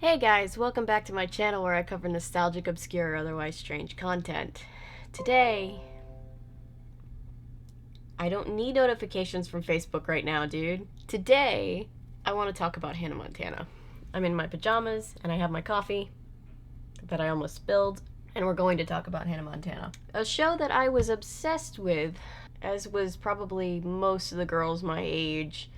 Hey guys, welcome back to my channel where I cover nostalgic, obscure, or otherwise strange content. Today, I don't need notifications from Facebook right now, dude. Today, I want to talk about Hannah Montana. I'm in my pajamas, and I have my coffee that I almost spilled, and we're going to talk about Hannah Montana. A show that I was obsessed with, as was probably most of the girls my age,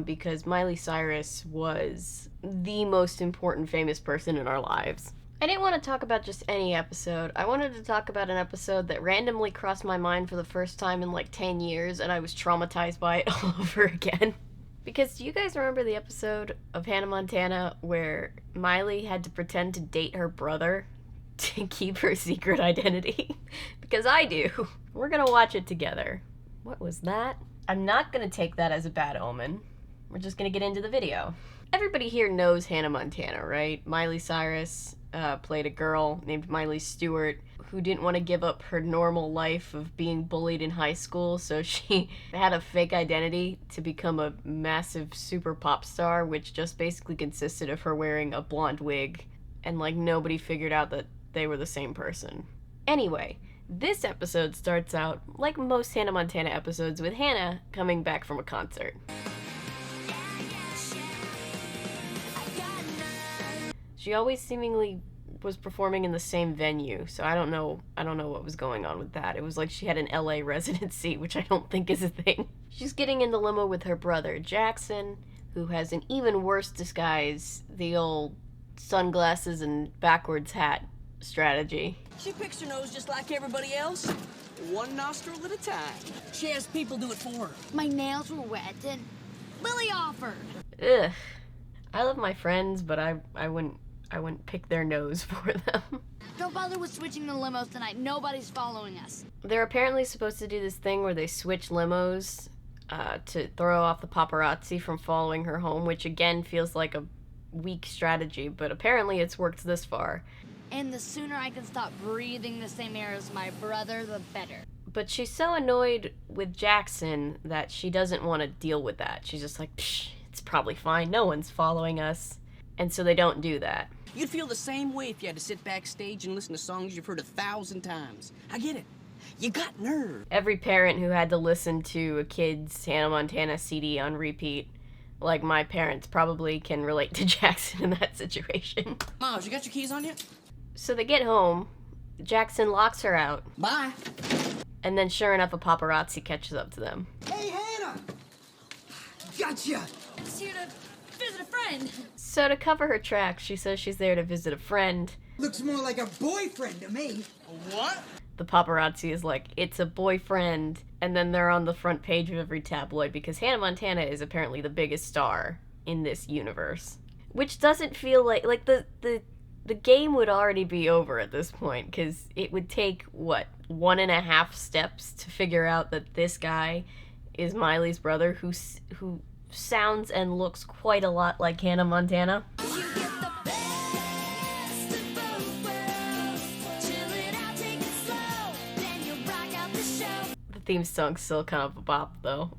because Miley Cyrus was the most important famous person in our lives. I didn't want to talk about just any episode. I wanted to talk about an episode that randomly crossed my mind for the first time in like 10 years, and I was traumatized by it all over again. Because do you guys remember the episode of Hannah Montana where Miley had to pretend to date her brother to keep her secret identity? Because I do. We're gonna watch it together. What was that? I'm not gonna take that as a bad omen. We're just gonna get into the video. Everybody here knows Hannah Montana, right? Miley Cyrus played a girl named Miley Stewart who didn't want to give up her normal life of being bullied in high school, so she had a fake identity to become a massive super pop star, which just basically consisted of her wearing a blonde wig, and like nobody figured out that they were the same person. Anyway, this episode starts out like most Hannah Montana episodes with Hannah coming back from a concert. She always seemingly was performing in the same venue, so I don't know what was going on with that. It was like she had an LA residency, which I don't think is a thing. She's getting in the limo with her brother, Jackson, who has an even worse disguise, the old sunglasses and backwards hat strategy. She picks her nose just like everybody else, one nostril at a time. She has people do it for her. My nails were wet and Lily offered. Ugh. I love my friends, but I wouldn't pick their nose for them. Don't bother with switching the limos tonight. Nobody's following us. They're apparently supposed to do this thing where they switch limos to throw off the paparazzi from following her home, which again feels like a weak strategy, but apparently it's worked this far. And the sooner I can stop breathing the same air as my brother, the better. But she's so annoyed with Jackson that she doesn't want to deal with that. She's just like, psh, it's probably fine. No one's following us. And so they don't do that. You'd feel the same way if you had to sit backstage and listen to songs you've heard 1,000 times. I get it. You got nerve. Every parent who had to listen to a kid's Hannah Montana CD on repeat, like my parents, probably can relate to Jackson in that situation. Miles, you got your keys on you? So they get home, Jackson locks her out, Bye. and then sure enough a paparazzi catches up to them. Hey, Hannah! Gotcha! Just here to visit a friend. So to cover her tracks, she says she's there to visit a friend. Looks more like a boyfriend to me. What? The paparazzi is like, it's a boyfriend, and then they're on the front page of every tabloid because Hannah Montana is apparently the biggest star in this universe. Which doesn't feel like the game would already be over at this point, because it would take, 1.5 steps to figure out that this guy is Miley's brother, who sounds and looks quite a lot like Hannah Montana. The theme song's still kind of a bop, though.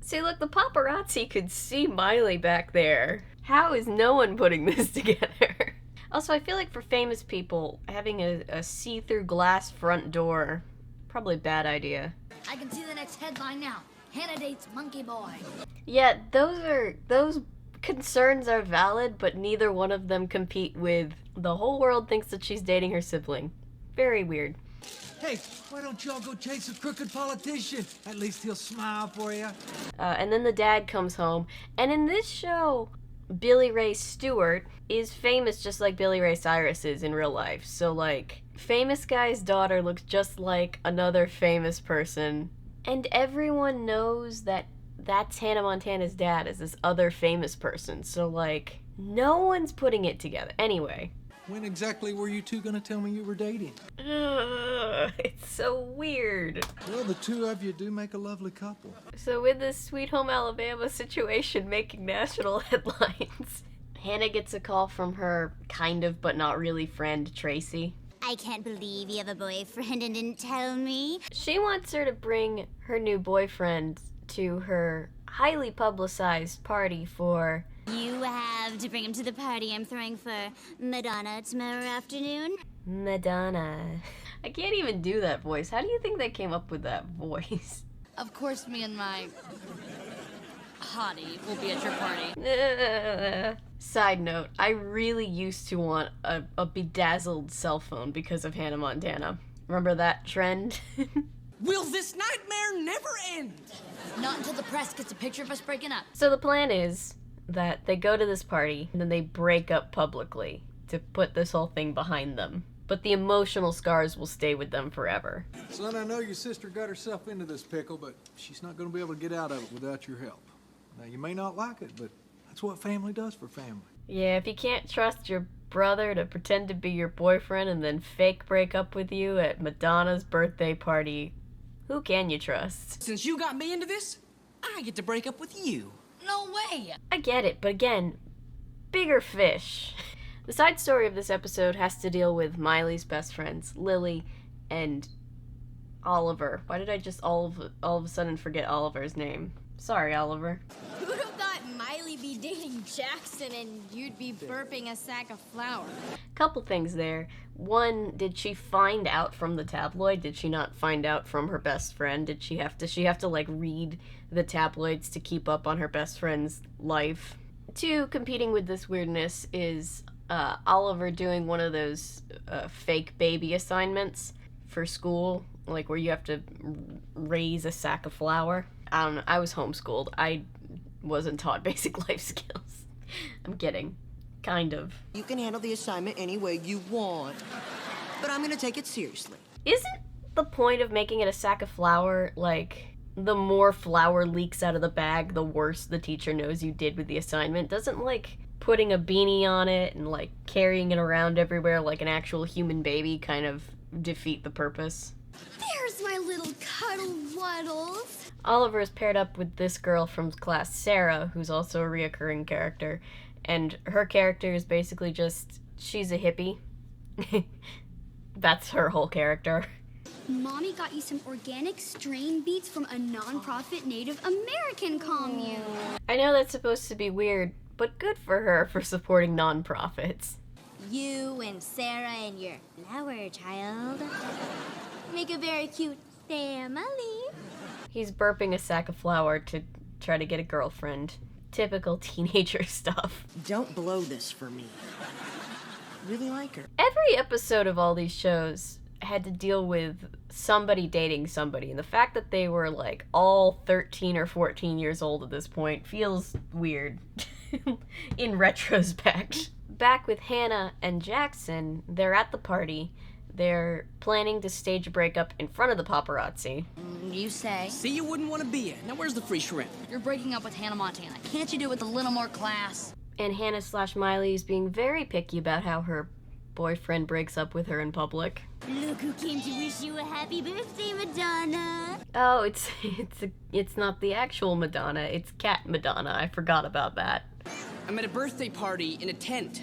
See, look, the paparazzi could see Miley back there. How is no one putting this together? Also, I feel like for famous people, having a see-through glass front door, probably a bad idea. I can see the next headline now. Hannah dates Monkey Boy. Yeah, those concerns are valid, but neither one of them compete with the whole world thinks that she's dating her sibling. Very weird. Hey, why don't y'all go chase a crooked politician? At least he'll smile for you. And then the dad comes home, and in this show, Billy Ray Stewart is famous just like Billy Ray Cyrus is in real life. So, like, famous guy's daughter looks just like another famous person, and everyone knows that that's Hannah Montana's dad is this other famous person. So, like, no one's putting it together. Anyway. When exactly were you two gonna tell me you were dating? It's so weird. Well, the two of you do make a lovely couple. So with this Sweet Home Alabama situation making national headlines, Hannah gets a call from her kind of but not really friend, Tracy. I can't believe you have a boyfriend and didn't tell me. She wants her to bring her new boyfriend to her highly publicized party for You have to bring him to the party I'm throwing for Madonna tomorrow afternoon. Madonna. I can't even do that voice. How do you think they came up with that voice? Of course, me and my hottie will be at your party. Side note, I really used to want a bedazzled cell phone because of Hannah Montana. Remember that trend? Will this nightmare never end? Not until the press gets a picture of us breaking up. So the plan is that they go to this party and then they break up publicly to put this whole thing behind them. But the emotional scars will stay with them forever. Son, I know your sister got herself into this pickle, but she's not going to be able to get out of it without your help. Now, you may not like it, but that's what family does for family. Yeah, if you can't trust your brother to pretend to be your boyfriend and then fake break up with you at Madonna's birthday party, who can you trust? Since you got me into this, I get to break up with you. No way! I get it, but again, bigger fish. The side story of this episode has to deal with Miley's best friends, Lily and Oliver. Why did I just all of a sudden forget Oliver's name? Sorry, Oliver. Who'd have thought Miley be dating Jackson and you'd be burping a sack of flour? Couple things there. One, did she find out from the tabloid? Did she not find out from her best friend? Does she have to like read the tabloids to keep up on her best friend's life? Two, competing with this weirdness is Oliver doing one of those fake baby assignments for school, like where you have to raise a sack of flour. I don't know. I was homeschooled. I wasn't taught basic life skills. I'm kidding. Kind of. You can handle the assignment any way you want, but I'm gonna take it seriously. Isn't the point of making it a sack of flour, like, the more flour leaks out of the bag, the worse the teacher knows you did with the assignment? Doesn't, like, putting a beanie on it and, like, carrying it around everywhere like an actual human baby kind of defeat the purpose? There's my little cuddle waddles. Oliver is paired up with this girl from class, Sarah, who's also a reoccurring character, and her character is basically just, she's a hippie. That's her whole character. Mommy got you some organic strain beets from a non-profit Native American commune. I know that's supposed to be weird, but good for her for supporting nonprofits. You and Sarah and your flower child make a very cute family. He's burping a sack of flour to try to get a girlfriend. Typical teenager stuff. Don't blow this for me. Really like her. Every episode of all these shows had to deal with somebody dating somebody, and the fact that they were like all 13 or 14 years old at this point feels weird in retrospect. Back with Hannah and Jackson, they're at the party. They're planning to stage a breakup in front of the paparazzi. You say. See, you wouldn't want to be it. Now, where's the free shrimp? You're breaking up with Hannah Montana. Can't you do it with a little more class? And Hannah/Miley is being very picky about how her boyfriend breaks up with her in public. Look who came to wish you a happy birthday, Madonna. Oh, it's not the actual Madonna, it's Cat Madonna. I forgot about that. I'm at a birthday party in a tent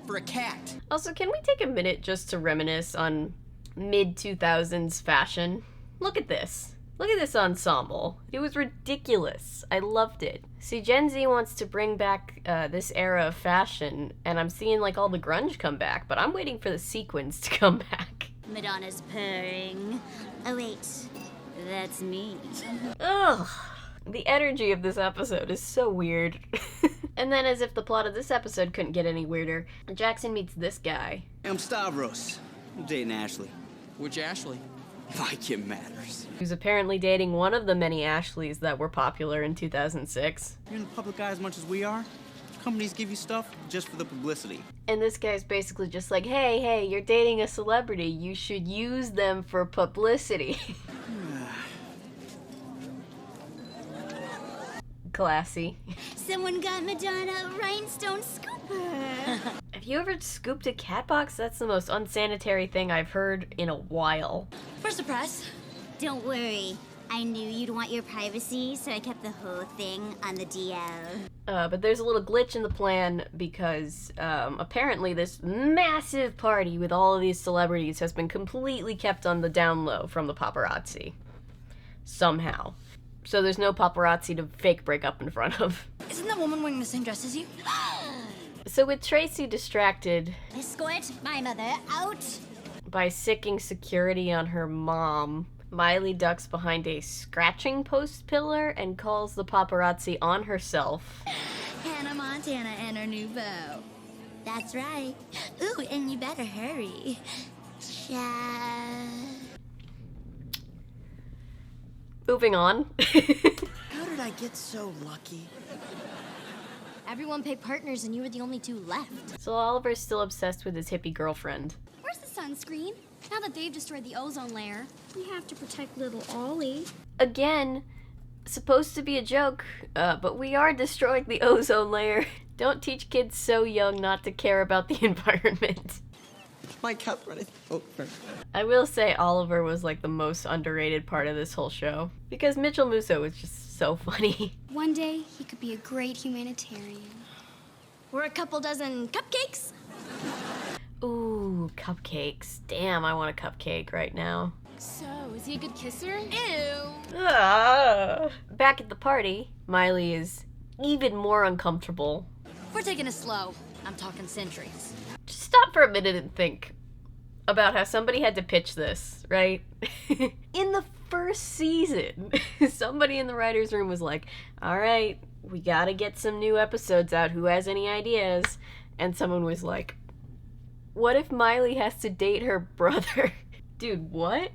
for a cat. Also, can we take a minute just to reminisce on mid-2000s fashion? Look at this. Look at this ensemble. It was ridiculous. I loved it. See, Gen Z wants to bring back this era of fashion, and I'm seeing like all the grunge come back, but I'm waiting for the sequins to come back. Madonna's purring. Oh wait, that's me. Ugh. The energy of this episode is so weird. And then, as if the plot of this episode couldn't get any weirder, Jackson meets this guy. I'm Stavros. I'm dating Ashley. Which Ashley? Like it matters. Who's apparently dating one of the many Ashleys that were popular in 2006. You're in the public eye as much as we are. Companies give you stuff just for the publicity. And this guy's basically just like, hey, you're dating a celebrity. You should use them for publicity. Classy. Someone got Madonna a rhinestone scooper. Have you ever scooped a cat box? That's the most unsanitary thing I've heard in a while. Where's the press? Don't worry. I knew you'd want your privacy, so I kept the whole thing on the DL. But there's a little glitch in the plan because apparently this massive party with all of these celebrities has been completely kept on the down low from the paparazzi. Somehow. so there's no paparazzi to fake break up in front of. Isn't that woman wearing the same dress as you? So with Tracy distracted Escort my mother out. by sicking security on her mom, Miley ducks behind a scratching post pillar and calls the paparazzi on herself. Hannah Montana and her new beau. That's right. Ooh, and you better hurry. Moving on. How did I get so lucky? Everyone picked partners and you were the only two left. So Oliver's still obsessed with his hippie girlfriend. Where's the sunscreen? Now that they've destroyed the ozone layer, we have to protect little Ollie. Again, supposed to be a joke, but we are destroying the ozone layer. Don't teach kids so young not to care about the environment. My cup running over. I will say Oliver was like the most underrated part of this whole show because Mitchell Musso was just so funny. One day, he could be a great humanitarian. We're a couple dozen cupcakes. Ooh, cupcakes. Damn, I want a cupcake right now. So, is he a good kisser? Ew. Ah. Back at the party, Miley is even more uncomfortable. We're taking it slow. I'm talking centuries. Just stop for a minute and think about how somebody had to pitch this, right? In the first season, somebody in the writer's room was like, all right, we gotta get some new episodes out. Who has any ideas? And someone was like, what if Miley has to date her brother? Dude, what?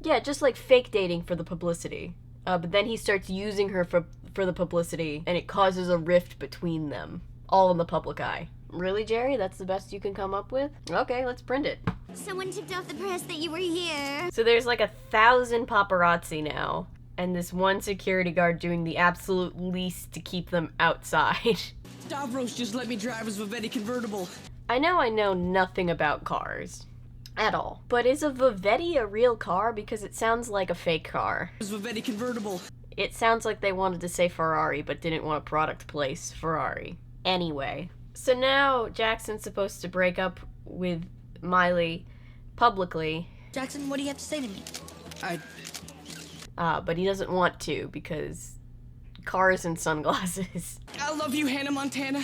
Yeah, just like fake dating for the publicity. But then he starts using her for the publicity, and it causes a rift between them, all in the public eye. Really, Jerry? That's the best you can come up with? Okay, let's print it. Someone tipped off the press that you were here. So there's like 1,000 paparazzi now, and this one security guard doing the absolute least to keep them outside. Stavros just let me drive his Vivetti convertible. I know nothing about cars. At all. But is a Vivetti a real car? Because it sounds like a fake car. His Vivetti convertible. It sounds like they wanted to say Ferrari, but didn't want to product place Ferrari. Anyway. So now Jackson's supposed to break up with Miley publicly. Jackson, what do you have to say to me? But he doesn't want to because cars and sunglasses. I love you, Hannah Montana.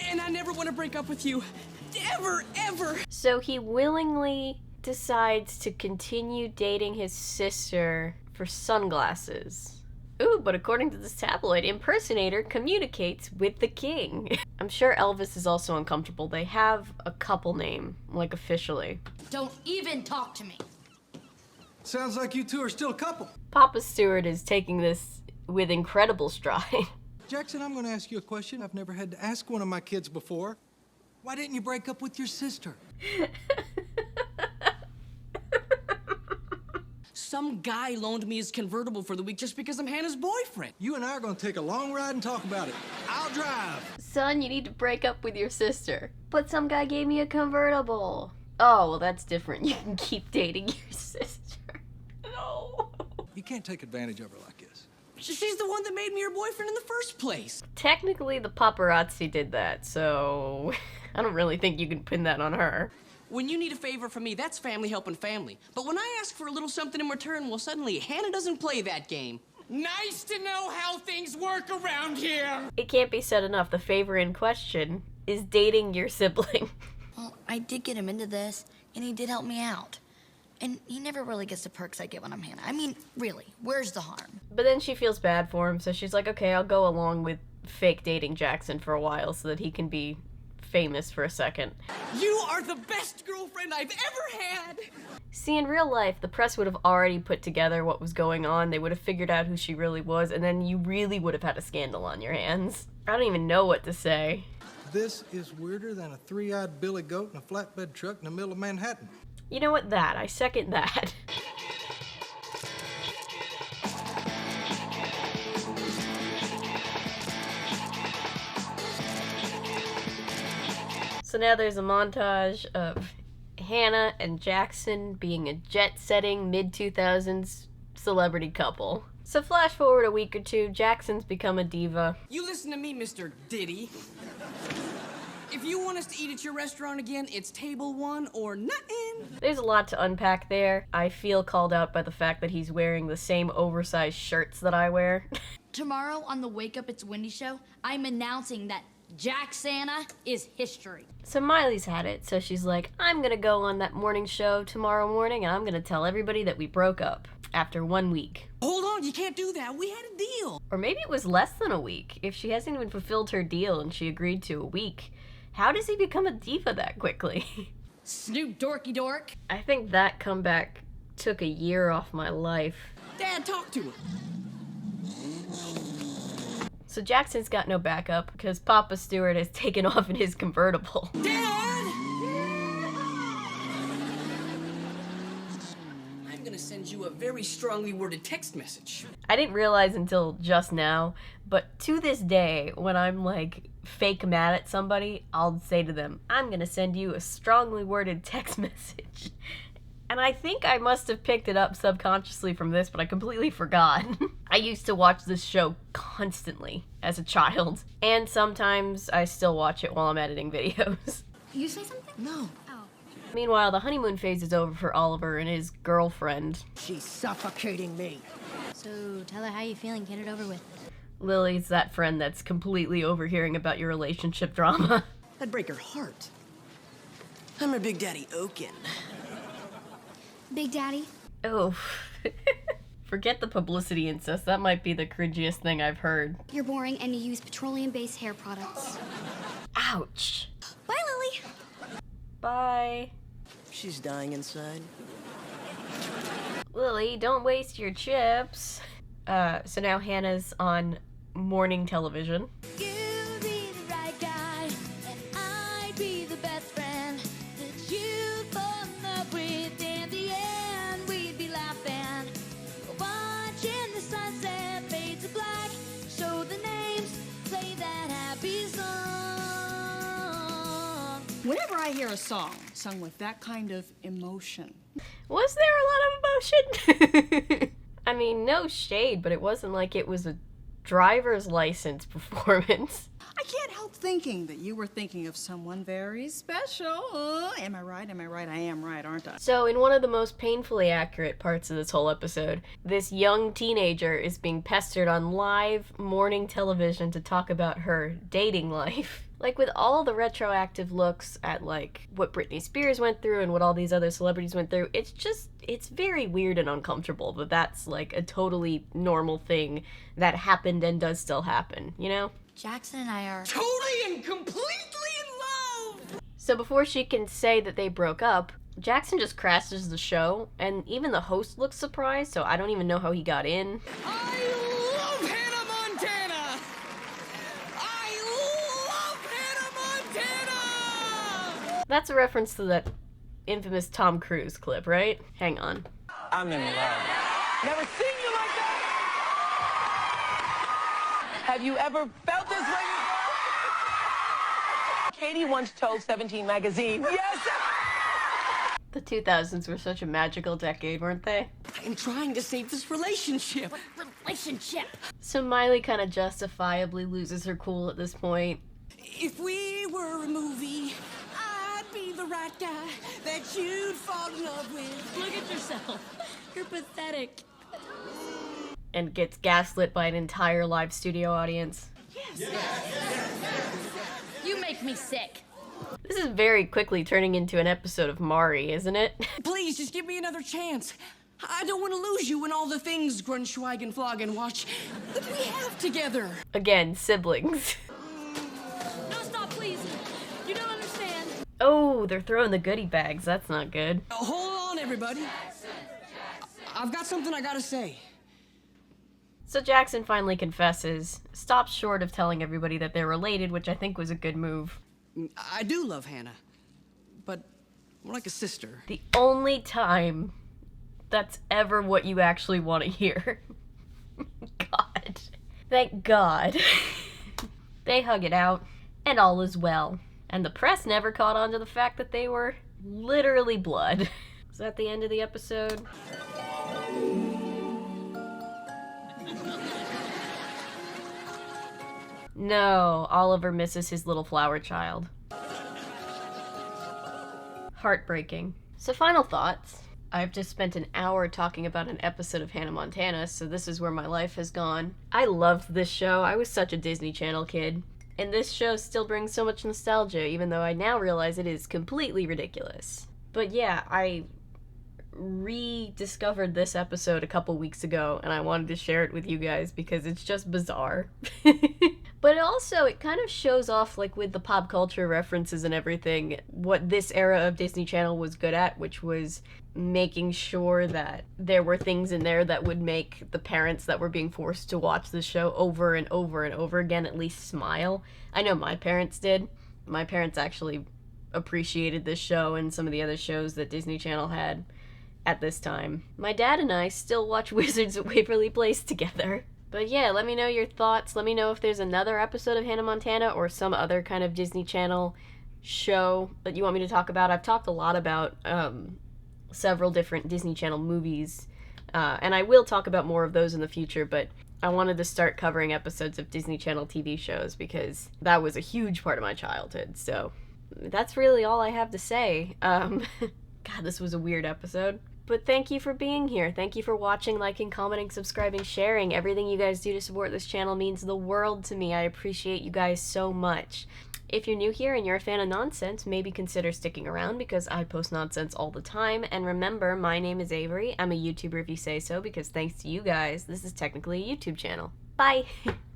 And I never want to break up with you. Ever, ever. So he willingly decides to continue dating his sister for sunglasses. Ooh, but according to this tabloid, impersonator communicates with the king. I'm sure Elvis is also uncomfortable. They have a couple name, like officially. Don't even talk to me. Sounds like you two are still a couple. Papa Stewart is taking this with incredible stride. Jackson, I'm going to ask you a question I've never had to ask one of my kids before. Why didn't you break up with your sister? Some guy loaned me his convertible for the week just because I'm Hannah's boyfriend. You and I are going to take a long ride and talk about it. I'll drive. Son, you need to break up with your sister. But some guy gave me a convertible. Oh, well, that's different. You can keep dating your sister. No. You can't take advantage of her like this. She's the one that made me her boyfriend in the first place. Technically, the paparazzi did that, so I don't really think you can pin that on her. When you need a favor from me, that's family helping family. But when I ask for a little something in return, well, suddenly Hannah doesn't play that game. Nice to know how things work around here. It can't be said enough. The favor in question is dating your sibling. Well, I did get him into this, and he did help me out. And he never really gets the perks I get when I'm Hannah. I mean, really, where's the harm? But then she feels bad for him, so she's like, okay, I'll go along with fake dating Jackson for a while so that he can be famous for a second. You are the best girlfriend I've ever had. See, in real life, the press would have already put together what was going on. They would have figured out who she really was, and then you really would have had a scandal on your hands. I don't even know what to say. This is weirder than a three-eyed billy goat in a flatbed truck in the middle of Manhattan. You know what? I second that. So now there's a montage of Hannah and Jackson being a jet-setting mid-2000s celebrity couple. So flash forward a week or two, Jackson's become a diva. You listen to me, Mr. Diddy. If you want us to eat at your restaurant again, it's table 1 or nothing. There's a lot to unpack there. I feel called out by the fact that he's wearing the same oversized shirts that I wear. Tomorrow on the Wake Up It's Windy show, I'm announcing that Jack Santa is history. So Miley's had it, so she's like, I'm gonna go on that morning show tomorrow morning and I'm gonna tell everybody that we broke up after 1 week. Hold on, you can't do that. We had a deal. Or maybe it was less than a week. If she hasn't even fulfilled her deal and she agreed to a week, how does he become a diva that quickly? Snoop Dorky Dork. I think that comeback took a year off my life. Dad, talk to her. So Jackson's got no backup because Papa Stewart has taken off in his convertible. Dad! I'm gonna send you a very strongly worded text message. I didn't realize until just now, but to this day, when I'm like fake mad at somebody, I'll say to them, I'm gonna send you a strongly worded text message. And I think I must have picked it up subconsciously from this, but I completely forgot. I used to watch this show constantly as a child, and sometimes I still watch it while I'm editing videos. You say something? No. Oh. Meanwhile, the honeymoon phase is over for Oliver and his girlfriend. She's suffocating me. So tell her how you feeling, get it over with. Lily's that friend that's completely overhearing about your relationship drama. I'd break her heart. I'm her Big Daddy Oaken. Big Daddy? Oh. Forget the publicity incest. That might be the cringiest thing I've heard. You're boring and you use petroleum-based hair products. Ouch. Bye, Lily. Bye. She's dying inside. Lily, don't waste your chips. So now Hannah's on morning television. You'd be the right guy, and I'd be the best friend that you'd fall in love with. In the end, we'd be laughing, watching the sunset fade to black. So the names play that happy song. Whenever I hear a song sung with that kind of emotion. Was there a lot of emotion? I mean, no shade, but it wasn't like it was a driver's license performance. I can't help thinking that you were thinking of someone very special. Am I right? Am I right? I am right, aren't I? So in one of the most painfully accurate parts of this whole episode, this young teenager is being pestered on live morning television to talk about her dating life. Like, with all the retroactive looks at, like, what Britney Spears went through and what all these other celebrities went through, it's very weird and uncomfortable, but that's, like, a totally normal thing that happened and does still happen, you know? Jackson and I are Totally and completely in love! So before she can say that they broke up, Jackson just crashes the show, and even the host looks surprised, so I don't even know how he got in. I love Hannah Montana! I love Hannah Montana! That's a reference to that infamous Tom Cruise clip, right? Hang on. I'm in love. Never seen you like that! Have you ever felt this way before? Katie once told 17 magazine, yes! The 2000s were such a magical decade, weren't they? I'm trying to save this relationship. what relationship? So Miley kind of justifiably loses her cool at this point. If we were a movie, I'd be the right guy that you'd fall in love with. Look at yourself. You're pathetic. And gets gaslit by an entire live studio audience. Yes. You make me sick. This is very quickly turning into an episode of Mari, isn't it? Please, just give me another chance. I don't want to lose you in all the things, Grunschweigen, Flog, and Watch, that we have together. Again, siblings. No, stop, please. You don't understand. Oh, they're throwing the goodie bags. That's not good. Hold on, everybody. I've got something I gotta say. So Jackson finally confesses, stops short of telling everybody that they're related, which I think was a good move. I do love Hannah, but more like a sister. The only time that's ever what you actually want to hear. God. Thank God. They hug it out, and all is well. And the press never caught on to the fact that they were literally blood. Is that the end of the episode? No, Oliver misses his little flower child. Heartbreaking. So final thoughts. I've just spent an hour talking about an episode of Hannah Montana, so this is where my life has gone. I loved this show. I was such a Disney Channel kid. And this show still brings so much nostalgia, even though I now realize it is completely ridiculous. But yeah, I rediscovered this episode a couple weeks ago, and I wanted to share it with you guys because it's just bizarre. But also, it kind of shows off, like, with the pop culture references and everything, what this era of Disney Channel was good at, which was making sure that there were things in there that would make the parents that were being forced to watch the show over and over and over again at least smile. I know my parents did. My parents actually appreciated this show and some of the other shows that Disney Channel had at this time. My dad and I still watch Wizards at Waverly Place together. But yeah, let me know your thoughts. Let me know if there's another episode of Hannah Montana or some other kind of Disney Channel show that you want me to talk about. I've talked a lot about several different Disney Channel movies, and I will talk about more of those in the future, but I wanted to start covering episodes of Disney Channel TV shows because that was a huge part of my childhood. So that's really all I have to say. God, this was a weird episode. But thank you for being here. Thank you for watching, liking, commenting, subscribing, sharing. Everything you guys do to support this channel means the world to me. I appreciate you guys so much. If you're new here and you're a fan of nonsense, maybe consider sticking around because I post nonsense all the time. And remember, my name is Avery. I'm a YouTuber if you say so because thanks to you guys, this is technically a YouTube channel. Bye!